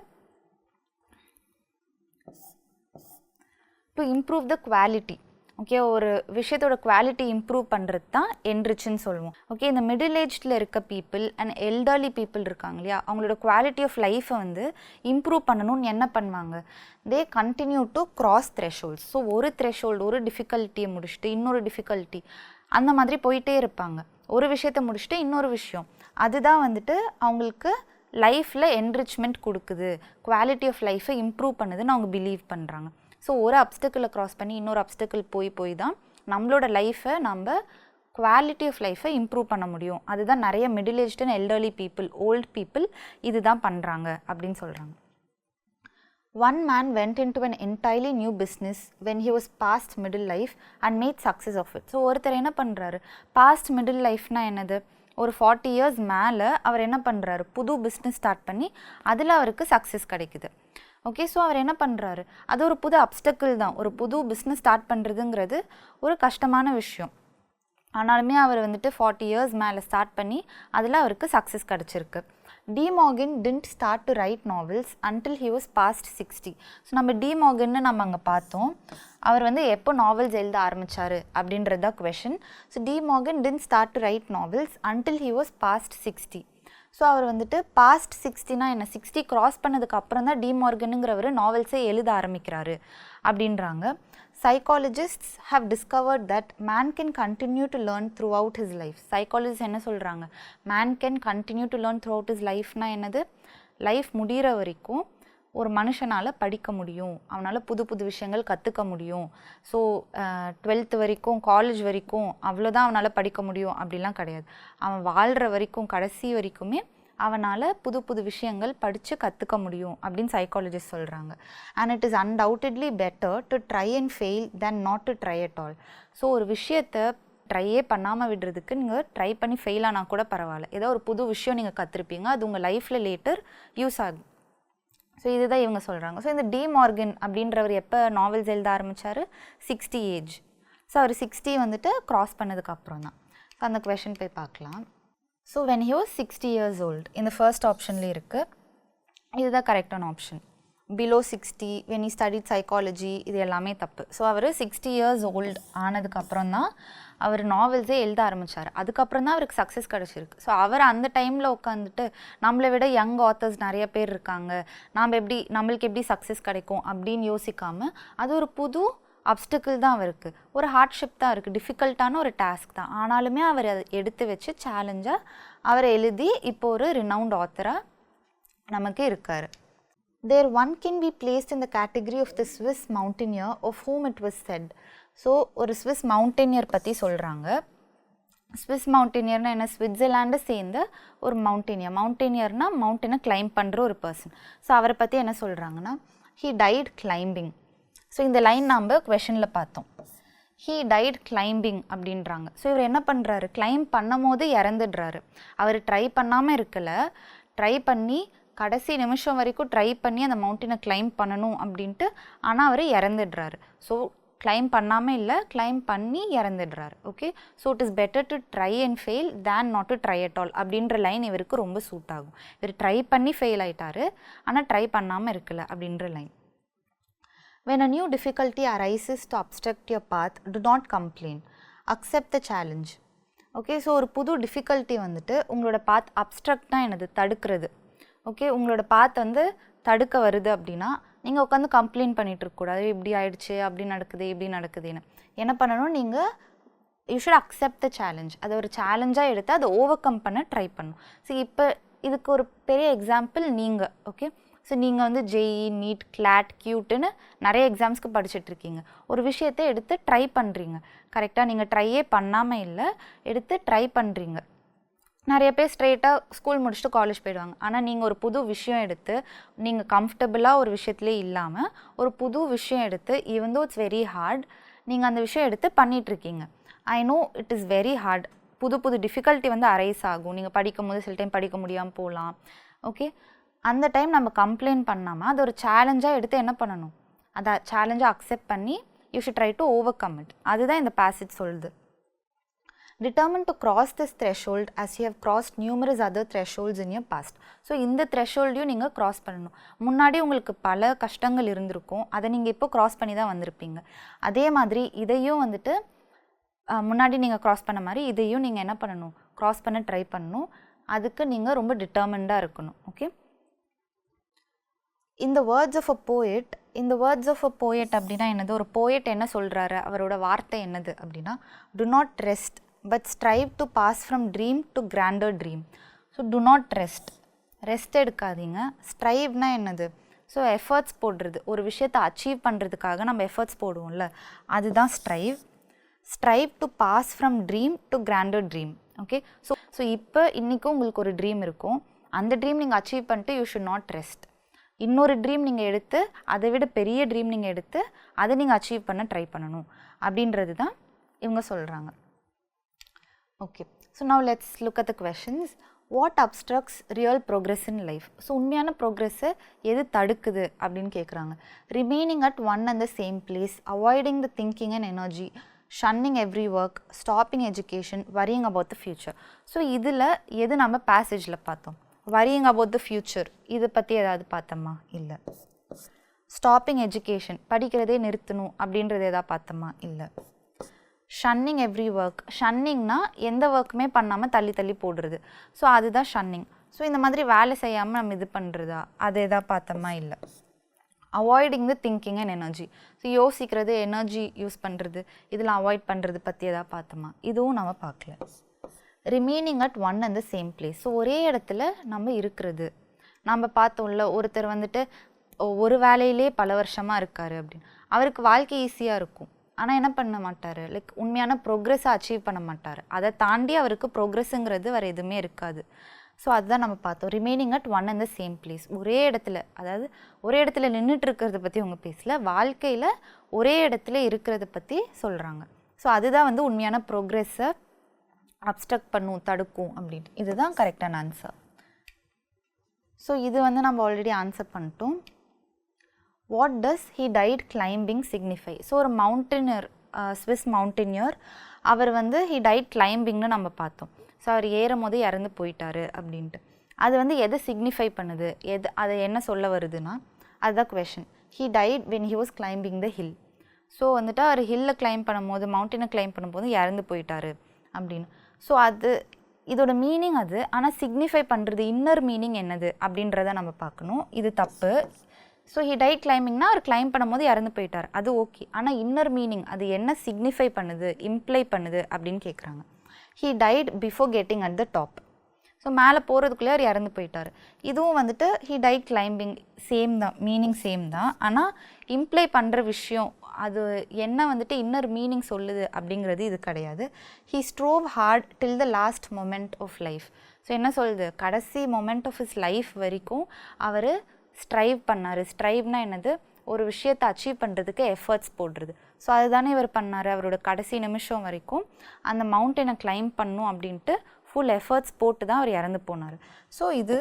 to improve the quality. Okay, ஒரு விஷயத்தோட குவாலிட்டி இம்ப்ரூவ் பண்ணுறது தான் என்ரிச்னு சொல்லுவோம். ஓகே, இந்த மிடில் ஏஜில் இருக்க பீப்புள் அண்ட் எல்டர்லி பீப்புள் இருக்காங்க இல்லையா, அவங்களோட குவாலிட்டி ஆஃப் லைஃப்பை வந்து இம்ப்ரூவ் பண்ணணும்னு என்ன பண்ணுவாங்க, they continue to cross thresholds. So ஒரு த்ரெஷோல்டு, ஒரு டிஃபிகல்ட்டியை முடிச்சுட்டு இன்னொரு டிஃபிகல்ட்டி, அந்த மாதிரி போயிட்டே இருப்பாங்க. ஒரு விஷயத்தை முடிச்சுட்டு இன்னொரு விஷயம், அதுதான் வந்துட்டு அவங்களுக்கு லைஃப்பில் என்ரிச்மெண்ட் கொடுக்குது, குவாலிட்டி ஆஃப் லைஃப்பை இம்ப்ரூவ் பண்ணுதுன்னு அவங்க பிலீவ் பண்ணுறாங்க. ஸோ ஒரு அப்டக்கிளை க்ராஸ் பண்ணி இன்னொரு அப்டக்கிள் போய் தான் நம்மளோட லைஃப்பை, நம்ம குவாலிட்டி ஆஃப் லைஃப்பை இம்ப்ரூவ் பண்ண முடியும். அதுதான் நிறைய middle aged and elderly people, volt people இது தான் பண்ணுறாங்க அப்படின்னு சொல்கிறாங்க. One man went into an entirely new business when he was past middle life and made success of it. So ஒருத்தர் என்ன பண்ணுறாரு, பாஸ்ட் மிடில் லைஃப்னா என்னது, ஒரு 40 years மேலே அவர் என்ன பண்ணுறாரு, புது பிஸ்னஸ் ஸ்டார்ட் பண்ணி அதில் அவருக்கு சக்ஸஸ் கிடைக்குது. ஓகே, ஸோ அவர் என்ன பண்ணுறாரு, அது ஒரு புது அப்டக்கிள் தான். ஒரு புது பிஸ்னஸ் ஸ்டார்ட் பண்ணுறதுங்கிறது ஒரு கஷ்டமான விஷயம். ஆனாலுமே அவர் வந்துட்டு 40 years மேலே ஸ்டார்ட் பண்ணி அதில் அவருக்கு சக்ஸஸ் கிடச்சிருக்கு. De Morgan didn't start to write novels until he was past 60. So நம்ம டி மார்கன்னு நம்ம அங்கே பார்த்தோம், அவர் வந்து எப்போ நாவல்ஸ் எழுத ஆரம்பித்தார் அப்படின்றது தான் question. So De Morgan didn't start to write novels until he was past 60. So அவர் வந்துட்டு பாஸ்ட் 60னா என்ன, 60 க்ராஸ் பண்ணதுக்கு அப்புறம் தான் டி மார்கனுங்கிறவர் நாவல்ஸை எழுத ஆரம்பிக்கிறாரு அப்படின்றாங்க. Psychologists have discovered that man can continue to learn throughout his life. Psychologist என்ன சொல்கிறாங்க, man can continue to learn throughout his லைஃப்னா என்னது, லைஃப் முடிகிற வரைக்கும் ஒரு மனுஷனால் படிக்க முடியும், அவனால் புது புது விஷயங்கள் கற்றுக்க முடியும். ஸோ 12th வரைக்கும், காலேஜ் வரைக்கும் அவ்வளோதான் அவனால் படிக்க முடியும் அப்படிலாம் கிடையாது. அவன் வாழ்கிற வரைக்கும், கடைசி வரைக்குமே அவனால் புது புது விஷயங்கள் படித்து கற்றுக்க முடியும் அப்படின்னு சைக்காலஜிஸ்ட் சொல்கிறாங்க. And it is undoubtedly better to try and fail then not to try at all. So ஒரு விஷயத்தை ட்ரையே பண்ணாமல் விடுறதுக்கு நீங்கள் ட்ரை பண்ணி ஃபெயில் ஆனால் கூட பரவாயில்ல, ஏதோ ஒரு புது விஷயம் நீங்கள் கற்றுருப்பீங்க, அது உங்கள் லைஃப்பில் லேட்டர் யூஸ் ஆகும். ஸோ இதுதான் இவங்க சொல்கிறாங்க. ஸோ இந்த டி மார்கன் அப்படின்றவர் எப்போ நாவல்ஸ் எழுத ஆரம்பித்தார், 60 ஏஜ். ஸோ அவர் 60 வந்துட்டு க்ராஸ் பண்ணதுக்கு அப்புறம் தான். ஸோ அந்த கொஷின் போய் பார்க்கலாம். So when he was 60 years old, இந்த ஃபர்ஸ்ட் ஆப்ஷன்லேயே இருக்குது, இதுதான் கரெக்டான option. Below 60 when he studied psychology, இது எல்லாமே தப்பு. ஸோ அவர் 60 years old ஆனதுக்கப்புறம் தான் அவர் நாவல்ஸே எழுத ஆரம்பித்தார். அதுக்கப்புறம் தான் அவருக்கு சக்ஸஸ் கிடச்சிருக்கு. ஸோ அவர் அந்த டைமில் உட்காந்துட்டு நம்மளை விட யங் ஆத்தர்ஸ் நிறைய பேர் இருக்காங்க, நம்மளுக்கு எப்படி சக்ஸஸ் கிடைக்கும் அப்படின்னு யோசிக்காமல், அது ஒரு புது அப்டக்கிள் தான் அவருக்கு, ஒரு ஹார்ட்ஷிப் தான் இருக்குது, டிஃபிகல்ட்டான ஒரு டாஸ்க் தான். ஆனாலுமே அவர் அதை எடுத்து வச்சு சேலஞ்சாக அவரை எழுதி இப்போ ஒரு ரினவுண்ட் ஆத்தராக நமக்கு இருக்கார். There one can be placed in the category of the Swiss mountaineer of whom it was said. So ஒரு ஸ்விஸ் மவுண்டெனியர் பற்றி சொல்கிறாங்க. ஸ்விஸ் மவுண்டெனியர்னால் என்ன, ஸ்விட்சர்லாண்டை சேர்ந்த ஒரு மவுண்டெனியர்னால் மவுண்டனை கிளைம் பண்ணுற ஒரு பர்சன். ஸோ அவரை பற்றி என்ன சொல்கிறாங்கன்னா, he died climbing. ஸோ இந்த லைன் நம்ம கொஷனில் பார்த்தோம், he died climbing அப்படின்றாங்க. ஸோ இவர் என்ன பண்ணுறாரு, கிளைம் பண்ணும் போது இறந்துடுறாரு. அவர் ட்ரை பண்ணாமல் இருக்கல, ட்ரை பண்ணி கடைசி நிமிஷம் வரைக்கும் ட்ரை பண்ணி அந்த மவுண்டனை கிளைம் பண்ணணும் அப்படின்ட்டு, ஆனால் அவர் இறந்துடுறாரு. ஸோ கிளைம் பண்ணாமல் இல்லை, கிளைம் பண்ணி இறந்துடுறாரு. Okay, so it is better to try and fail than not to try at all அப்படின்ற லைன் இவருக்கு ரொம்ப சூட் ஆகும். இவர் ட்ரை பண்ணி ஃபெயில் ஆகிட்டாரு, ஆனால் ட்ரை பண்ணாமல் இருக்கல அப்படின்ற line. When a new difficulty arises to obstruct your path, do not complain. Accept the challenge. Okay, so ஒரு புது டிஃபிகல்ட்டி வந்துட்டு உங்களோட பாத் அப்ஸ்ட்ரக்ட்னா என்னது, தடுக்கிறது. ஓகே, உங்களோட பாத் வந்து தடுக்க வருது அப்படின்னா நீங்கள் உட்காந்து கம்ப்ளைண்ட் பண்ணிகிட்டு இருக்கக்கூடாது, இப்படி ஆயிடுச்சு, அப்படி நடக்குது, இப்படி நடக்குதுன்னு. என்ன பண்ணணும், நீங்கள் you should accept the challenge. அதை ஒரு சேலஞ்சாக எடுத்து அதை ஓவர் கம் பண்ண ட்ரை பண்ணணும். ஸோ இப்போ இதுக்கு ஒரு பெரிய எக்ஸாம்பிள் நீங்கள், ஓகே. ஸோ நீங்கள் வந்து ஜேஇ, நீட், கிளாட், கியூட்டுன்னு நிறைய எக்ஸாம்ஸ்க்கு படிச்சுட்ருக்கீங்க. ஒரு விஷயத்தை எடுத்து ட்ரை பண்ணுறீங்க. கரெக்டாக நீங்கள் ட்ரையே பண்ணாமல் இல்லை, எடுத்து ட்ரை பண்ணுறீங்க. நிறைய பேர் ஸ்ட்ரெயிட்டாக ஸ்கூல் முடிச்சுட்டு காலேஜ் போயிடுவாங்க. ஆனால் நீங்கள் ஒரு புது விஷயம் எடுத்து, நீங்கள் கம்ஃபர்டபுளாக ஒரு விஷயத்துலேயே இல்லாமல் ஒரு புது விஷயம் எடுத்து, even though it's very hard, நீங்கள் அந்த விஷயம் எடுத்து பண்ணிகிட்ருக்கீங்க. I know it is very hard. புது டிஃபிகல்ட்டி வந்து அரைஸ் ஆகும். நீங்கள் படிக்கும் போது சில டைம் படிக்க முடியாமல் போகலாம், ஓகே. அந்த டைம் நம்ம கம்ப்ளைண்ட் பண்ணாமல் அது ஒரு சேலஞ்சாக எடுத்து என்ன பண்ணணும், அதை சேலஞ்சாக அக்செப்ட் பண்ணி you should try to over come it. அதுதான் இந்த பேசேஜ் சொல்லுது. Determined to cross this threshold as you have crossed numerous other thresholds in your past. So இந்த த்ரெஷோல்டையும் நீங்கள் க்ராஸ் பண்ணணும். முன்னாடி உங்களுக்கு பல கஷ்டங்கள் இருந்திருக்கும், அதை நீங்கள் இப்போ க்ராஸ் பண்ணி தான் வந்திருப்பீங்க. அதே மாதிரி இதையும் வந்துட்டு முன்னாடி நீங்கள் க்ராஸ் பண்ண மாதிரி இதையும் நீங்கள் என்ன பண்ணணும், க்ராஸ் பண்ண ட்ரை பண்ணணும். அதுக்கு நீங்கள் ரொம்ப டிட்டர்மெண்டாக இருக்கணும், ஓகே. இந்த வேர்ட்ஸ் ஆஃப் அ போயட் அப்படின்னா என்னது, ஒரு போயட் என்ன சொல்கிறாரு, அவரோட வார்த்தை என்னது அப்படின்னா, to not rest but strive to pass from dream to grander dream. So to not rest எடுக்காதீங்க. ஸ்ட்ரைவ்னா என்னது, ஸோ எஃபர்ட்ஸ் போடுறது, ஒரு விஷயத்தை அச்சீவ் பண்ணுறதுக்காக நம்ம எஃபர்ட்ஸ் போடுவோம்ல, அதுதான் strive to pass from dream to grander dream, okay. So இப்போ இன்றைக்கும் உங்களுக்கு ஒரு ட்ரீம் இருக்கும், அந்த ட்ரீம் நீங்கள் அச்சீவ் பண்ணிட்டு யூ ஷுட் நாட் ரெஸ்ட். இன்னொரு ட்ரீம் நீங்கள் எடுத்து, அதை விட பெரிய ட்ரீம் நீங்கள் எடுத்து அதை நீங்கள் அச்சீவ் பண்ண ட்ரை பண்ணணும் அப்படின்றது தான் இவங்க சொல்கிறாங்க, okay. So now let's look at the questions. What abstracts real progress in life? So உண்மையான ப்ரோக்ரெஸ்ஸை எது தடுக்குது அப்படின்னு கேட்குறாங்க. Remaining at one and the same place, avoiding the thinking and energy, shunning every work, stopping education, worrying about the future. So இதில் எது நம்ம பேசேஜில் பார்த்தோம்? வரியிங் அபவுட் த ஃப்யூச்சர், இதை பற்றி ஏதாவது பார்த்தோமா? இல்லை. ஸ்டாப்பிங் எஜுகேஷன், படிக்கிறதே நிறுத்தணும் அப்படின்றது எதாவது பார்த்தோமா? இல்லை. ஷன்னிங் எவ்ரி ஒர்க், ஷன்னிங்னா எந்த ஒர்க்குமே பண்ணாமல் தள்ளி போடுறது, ஸோ அதுதான் ஷன்னிங். ஸோ இந்த மாதிரி வேலை செய்யாமல் நம்ம இது பண்ணுறதா, அது எதாவது பார்த்தோமா? இல்லை. Avoiding the thinking and energy, so யோசிக்கிறது, எனர்ஜி யூஸ் பண்ணுறது, இதெல்லாம் அவாய்ட் பண்ணுறது பற்றி எதாவது பார்த்தோமா? இதுவும் நம்ம பார்க்கல. Remaining at one and the same place, so ஒரே இடத்துல நம்ம இருக்கிறது. நம்ம பார்த்தோம்ல, ஒருத்தர் வந்துட்டு ஒரு வேலையிலே பல வருஷமாக இருக்கார் அப்படின்னு, அவருக்கு வாழ்க்கை ஈஸியாக இருக்கும், ஆனால் என்ன பண்ண மாட்டார், லைக் உண்மையான ப்ரோக்ரெஸ்ஸை அச்சீவ் பண்ண மாட்டார். அதை தாண்டி அவருக்கு ப்ரோக்ரெஸ்ஸுங்கிறது வேறு எதுவுமே இருக்காது. ஸோ அதுதான் நம்ம பார்த்தோம். Remaining at one and the same place, ஒரே இடத்துல, அதாவது ஒரே இடத்துல நின்றுட்டு இருக்கிறத பற்றி அவங்க பேசல, வாழ்க்கையில் ஒரே இடத்துல இருக்கிறத பற்றி சொல்கிறாங்க. ஸோ அதுதான் வந்து உண்மையான ப்ரோக்ரெஸ்ஸை அப்ஸ்ட்ரக்ட் பண்ணும், தடுக்கும் அப்படின்ட்டு. இதுதான் கரெக்டான ஆன்சர். ஸோ இது வந்து நம்ம ஆல்ரெடி ஆன்சர் பண்ணிட்டோம். What does he died climbing signify? So ஒரு மவுண்டனியர், ஸ்விஸ் மவுண்டனியர், அவர் வந்து ஹி டைட் கிளைம்பிங்னு நம்ம பார்த்தோம். ஸோ அவர் ஏறும் போது இறந்து போயிட்டாரு அப்படின்ட்டு. அது வந்து எதை சிக்னிஃபை பண்ணுது, அதை என்ன சொல்ல வருதுன்னா, அதுதான் question. He died when he was climbing the hill. So வந்துட்டு அவர் ஹில்லை கிளைம் பண்ணும்போது, மவுண்டனை கிளைம் பண்ணும்போது இறந்து போயிட்டாரு அப்படின்னு. ஸோ இதோட மீனிங் அது, ஆனால் சிக்னிஃபை பண்ணுறது இன்னர் மீனிங் என்னது அப்படின்றத நம்ம பார்க்கணும். இது தப்பு. ஸோ ஹி டைட் கிளைம்பிங்னா அவர் கிளைம் பண்ணும்போது இறந்து போயிட்டார், அது ஓகே. ஆனால் இன்னர் மீனிங் அது என்ன சிக்னிஃபை பண்ணுது, இம்ப்ளை பண்ணுது அப்படின்னு கேட்குறாங்க. He died before getting at the top. So மேலே போகிறதுக்குள்ளே அவர் இறந்து போயிட்டார். இதுவும் வந்துட்டு ஹி டைட் கிளைம்பிங், சேம் தான், மீனிங் சேம் தான். ஆனால் இம்ப்ளை பண்ணுற விஷயம் அது என்ன வந்துட்டு இன்னர் மீனிங் சொல்லுது அப்படிங்கிறது இது கிடையாது. He strove hard till the last moment of life. So என்ன சொல்லுது, கடைசி மொமெண்ட் ஆஃப் ஹிஸ் லைஃப் வரைக்கும் அவர் ஸ்ட்ரைவ் பண்ணார். ஸ்ட்ரைவ்னா என்னது, ஒரு விஷயத்தை அச்சீவ் பண்ணுறதுக்கு எஃபர்ட்ஸ் போடுறது. ஸோ அதுதானே இவர் பண்ணார். அவரோட கடைசி நிமிஷம் வரைக்கும் அந்த மவுண்டனை கிளைம் பண்ணும் அப்படின்ட்டு ஃபுல் எஃபர்ட்ஸ் போட்டு தான் அவர் இறந்து போனார். ஸோ இது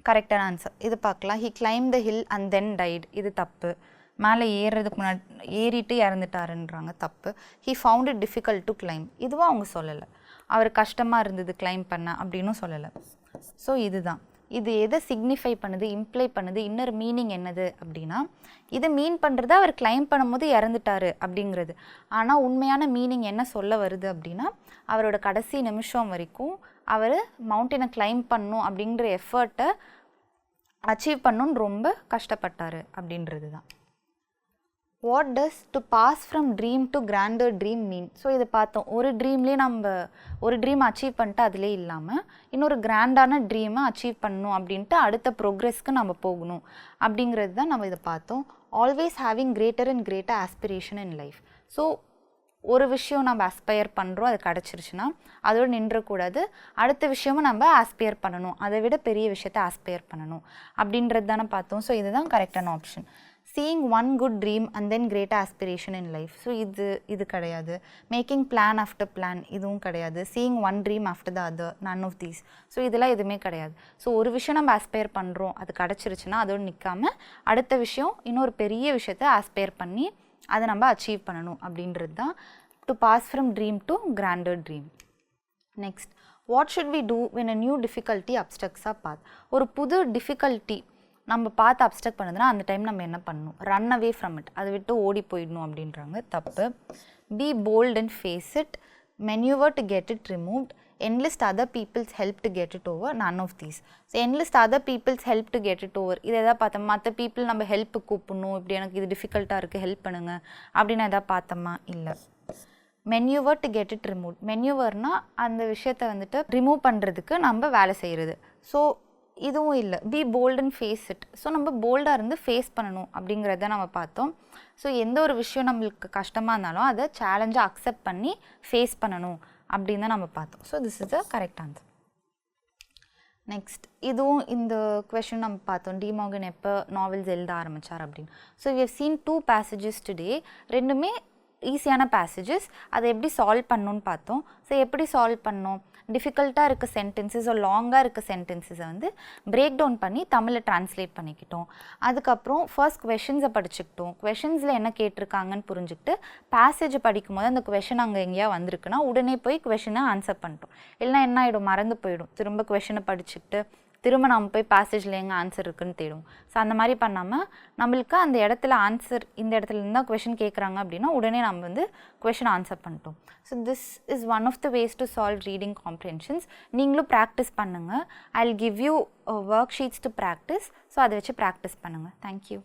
கரெக்டான ஆன்சர். இது பார்க்கலாம். He climb the hill and then died, இது தப்பு. மேலே ஏறுறதுக்கு முன்னாடி ஏறிட்டு இறந்துட்டாருன்றாங்க, தப்பு. He found it difficult to climb, இதுவும் அவங்க சொல்லலை. அவர் கஷ்டமாக இருந்தது கிளைம் பண்ண அப்படின்னும் சொல்லலை. ஸோ இதுதான், இது எதை சிக்னிஃபை பண்ணுது, இம்ப்ளை பண்ணுது, இன்னர் மீனிங் என்னது அப்படின்னா, இது மீன் பண்ணுறது அவர் கிளைம் பண்ணும்போது இறந்துட்டாரு அப்படிங்கிறது. ஆனால் உண்மையான மீனிங் என்ன சொல்ல வருது அப்படின்னா, அவரோட கடைசி நிமிஷம் வரைக்கும் அவர் மவுண்டனை கிளைம் பண்ணும் அப்படிங்கிற எஃபர்ட்டை அச்சீவ் பண்ணணுன்னு ரொம்ப கஷ்டப்பட்டார் அப்படின்றது தான். What does to pass from dream to grander dream mean? So இதை பார்த்தோம், ஒரு ட்ரீம்லேயே நம்ம ஒரு ட்ரீம் அச்சீவ் பண்ணிட்டு அதிலே இல்லாமல் இன்னொரு கிராண்டான ட்ரீமை அச்சீவ் பண்ணணும் அப்படின்ட்டு அடுத்த ப்ரோக்ரெஸ்க்கு நம்ம போகணும் அப்படிங்கிறது தான் நம்ம இதை பார்த்தோம். Always having greater and greater aspiration in life. So ஒரு விஷயம் நம்ம ஆஸ்பயர் பண்ணுறோம், அது கிடச்சிருச்சுன்னா அதோடு நின்றக்கூடாது, அடுத்த விஷயமும் நம்ம ஆஸ்பயர் பண்ணணும், அதை விட பெரிய விஷயத்தை ஆஸ்பயர் பண்ணணும் அப்படின்றது தானே பார்த்தோம். ஸோ இதுதான் கரெக்டான option. seeing one good dream and then greater aspiration in life. So இது கிடையாது. மேக்கிங் பிளான் ஆஃப்டர் பிளான், இதுவும் கிடையாது. seeing one dream after the other, none of these. So இதெல்லாம் எதுவுமே கிடையாது. ஸோ ஒரு விஷயம் நம்ம ஆஸ்பயர் பண்ணுறோம், அது கிடச்சிருச்சுன்னா அதோடு நிற்காம அடுத்த விஷயம் இன்னொரு பெரிய விஷயத்தை ஆஸ்பயர் பண்ணி அதை நம்ம அச்சீவ் பண்ணணும் அப்படின்றது தான் to pass from dream to grander dream. Next, what should we do when a new difficulty obstructs our path? ஒரு புது டிஃபிகல்ட்டி நம்ம பார்த்து அப்ஸ்ட்ரக்ட் பண்ணுதுன்னா அந்த டைம் நம்ம என்ன பண்ணணும்? ரன் அவே ஃப்ரம் இட், அதை விட்டு ஓடி போயிடணும் அப்படின்றாங்க. தப்பு. Be bold and face it, manoeuvre to get it removed, enlist other people's help to get it over, none of these. So enlist other people's help to get it over, இதை எதாவது பார்த்தோமா? மற்ற பீப்புள் நம்ம help கூப்பிடணும், இப்படி எனக்கு இது டிஃபிகல்ட்டாக இருக்குது ஹெல்ப் பண்ணுங்கள் அப்படின்னு எதாவது பார்த்தோமா? இல்லை. மென்யூவர் டு கெட் இட் ரிமூவ், மென்யூவர்னால் அந்த விஷயத்தை வந்துட்டு ரிமூவ் பண்ணுறதுக்கு நம்ம வேலை செய்கிறது. ஸோ இதுவும் இல்லை. Be bold and face it, so நம்ம போல்டாக இருந்து ஃபேஸ் பண்ணணும் அப்படிங்கிறத நம்ம பார்த்தோம். ஸோ எந்த ஒரு விஷயம் நம்மளுக்கு கஷ்டமாக இருந்தாலும் அதை சேலஞ்சாக அக்செப்ட் பண்ணி ஃபேஸ் பண்ணணும் அப்படின்னு தான் நம்ம பார்த்தோம். So this is the correct answer. Next, இதுவும் இந்த கொஷின் நம்ம பார்த்தோம், டி மார்கன் எப்போ நாவல்ஸ் எழுத ஆரம்பித்தார் அப்படின்னு. So we have seen 2 passages today, ரெண்டுமே ஈஸியான பேசேஜஸ். அதை எப்படி சால்வ் பண்ணணும்னு பார்த்தோம். ஸோ எப்படி சால்வ் பண்ணோம்? டிஃபிகல்ட்டாக இருக்க சென்டென்சஸ், லாங்காக இருக்க சென்டென்சஸை வந்து பிரேக் டவுன் பண்ணி தமிழில் ட்ரான்ஸ்லேட் பண்ணிக்கிட்டோம். அதுக்கப்புறம் ஃபர்ஸ்ட் கொஷின்ஸை படிச்சுக்கிட்டோம், கொஷின்ஸில் என்ன கேட்டிருக்காங்கன்னு புரிஞ்சுக்கிட்டு பேசேஜை படிக்கும் போது அந்த கொஷின் அங்கே எங்கேயா வந்திருக்குன்னா உடனே போய் கொஷினை ஆன்சர் பண்ணிட்டோம். இல்லைனா என்ன ஆகிடும்? மறந்து போயிடும். திரும்ப கொஷினை படிச்சுக்கிட்டு திரும்ப நம்ம போய் பேசேஜில் எங்கே ஆன்சர் இருக்குன்னு தேடும். ஸோ அந்த மாதிரி பண்ணாமல் நம்மளுக்கு அந்த இடத்துல ஆன்சர், இந்த இடத்துல இருந்தால் கொஷின் கேட்குறாங்க அப்படின்னா உடனே நம்ம வந்து கொஷின் ஆன்சர் பண்ணிட்டோம். So this is one of the ways to solve reading comprehensions. நீங்களும் ப்ராக்டிஸ் பண்ணுங்கள். I will give you worksheets to practice. So அதை வச்சு ப்ராக்டிஸ் பண்ணுங்கள். தேங்க்யூ.